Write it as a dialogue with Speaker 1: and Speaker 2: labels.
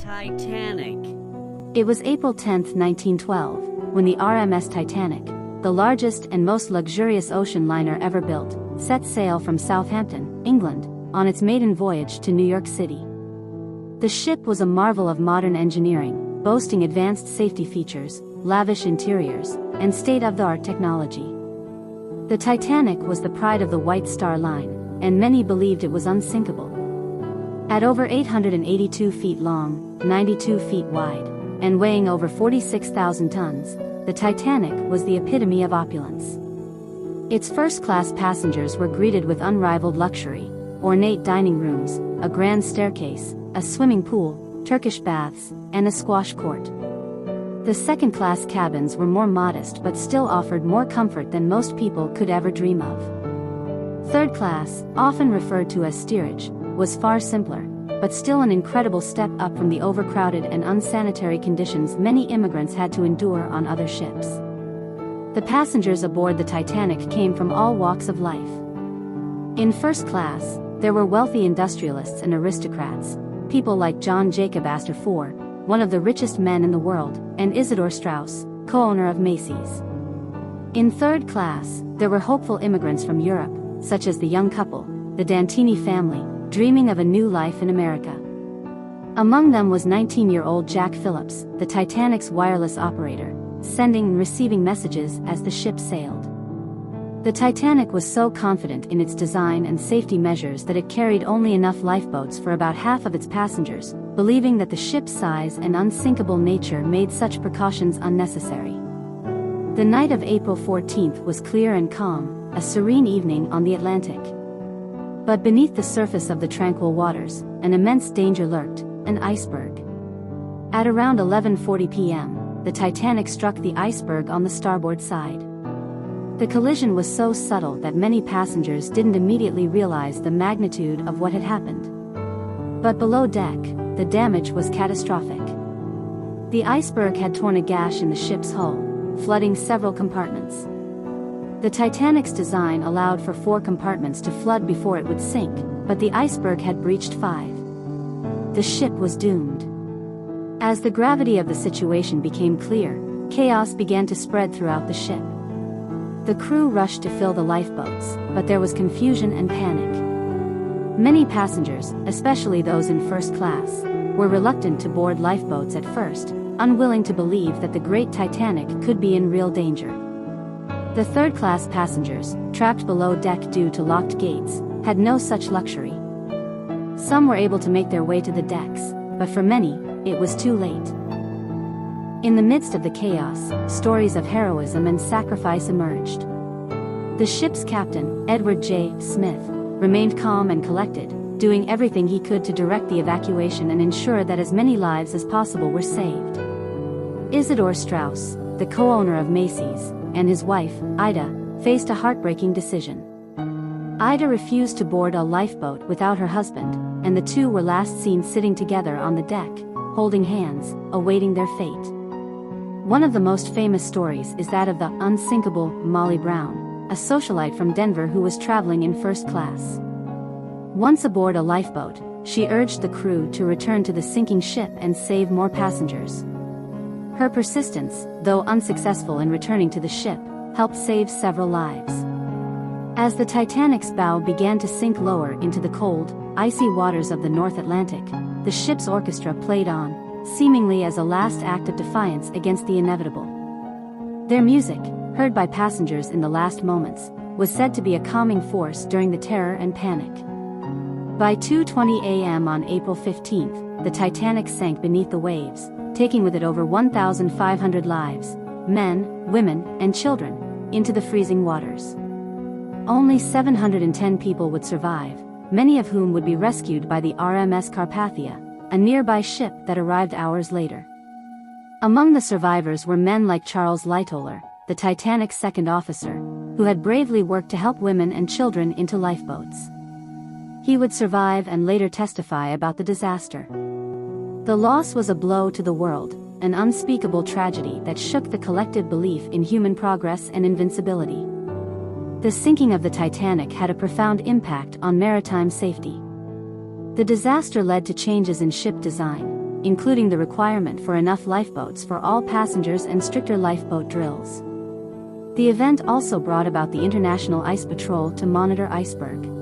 Speaker 1: Titanic.
Speaker 2: It was April 10, 1912, when the RMS Titanic, the largest and most luxurious ocean liner ever built, set sail from Southampton, England, on its maiden voyage to New York City. The ship was a marvel of modern engineering, boasting advanced safety features, lavish interiors, and state-of-the-art technology. The Titanic was the pride of the White Star Line, and many believed it was unsinkable. At over 882 feet long, 92 feet wide, and weighing over 46,000 tons, the Titanic was the epitome of opulence. Its first-class passengers were greeted with unrivaled luxury, ornate dining rooms, a grand staircase, a swimming pool, Turkish baths, and a squash court. The second-class cabins were more modest but still offered more comfort than most people could ever dream of. Third class, often referred to as steerage, was far simpler, but still an incredible step up from the overcrowded and unsanitary conditions many immigrants had to endure on other ships. The passengers aboard the Titanic came from all walks of life. In first class, there were wealthy industrialists and aristocrats, people like John Jacob Astor IV, one of the richest men in the world, and Isidor Straus, co-owner of Macy's. In third class, there were hopeful immigrants from Europe, such as the young couple, the Dantini family, dreaming of a new life in America. Among them was 19-year-old Jack Phillips, the Titanic's wireless operator, sending and receiving messages as the ship sailed. The Titanic was so confident in its design and safety measures that it carried only enough lifeboats for about half of its passengers, believing that the ship's size and unsinkable nature made such precautions unnecessary. The night of April 14th was clear and calm, a serene evening on the Atlantic. But beneath the surface of the tranquil waters, an immense danger lurked, an iceberg. At around 11:40 p.m., the Titanic struck the iceberg on the starboard side. The collision was so subtle that many passengers didn't immediately realize the magnitude of what had happened. But below deck, the damage was catastrophic. The iceberg had torn a gash in the ship's hull, flooding several compartments. The Titanic's design allowed for 4 compartments to flood before it would sink, but the iceberg had breached 5. The ship was doomed. As the gravity of the situation became clear, chaos began to spread throughout the ship. The crew rushed to fill the lifeboats, but there was confusion and panic. Many passengers, especially those in first class, were reluctant to board lifeboats at first, unwilling to believe that the great Titanic could be in real danger. The third-class passengers, trapped below deck due to locked gates, had no such luxury. Some were able to make their way to the decks, but for many, it was too late. In the midst of the chaos, stories of heroism and sacrifice emerged. The ship's captain, Edward J. Smith, remained calm and collected, doing everything he could to direct the evacuation and ensure that as many lives as possible were saved. Isidor Straus, the co-owner of Macy's, and his wife, Ida, faced a heartbreaking decision. Ida refused to board a lifeboat without her husband, and the two were last seen sitting together on the deck, holding hands, awaiting their fate. One of the most famous stories is that of the Unsinkable Molly Brown, a socialite from Denver who was traveling in first class. Once aboard a lifeboat, she urged the crew to return to the sinking ship and save more passengers. Her persistence, though unsuccessful in returning to the ship, helped save several lives. As the Titanic's bow began to sink lower into the cold, icy waters of the North Atlantic, the ship's orchestra played on, seemingly as a last act of defiance against the inevitable. Their music, heard by passengers in the last moments, was said to be a calming force during the terror and panic. By 2:20 a.m. on April 15th, the Titanic sank beneath the waves, taking with it over 1,500 lives, men, women, and children, into the freezing waters. Only 710 people would survive, many of whom would be rescued by the RMS Carpathia, a nearby ship that arrived hours later. Among the survivors were men like Charles Lightoller, the Titanic's second officer, who had bravely worked to help women and children into lifeboats. He would survive and later testify about the disaster. The loss was a blow to the world, an unspeakable tragedy that shook the collective belief in human progress and invincibility. The sinking of the Titanic had a profound impact on maritime safety. The disaster led to changes in ship design, including the requirement for enough lifeboats for all passengers and stricter lifeboat drills. The event also brought about the International Ice Patrol to monitor iceberg.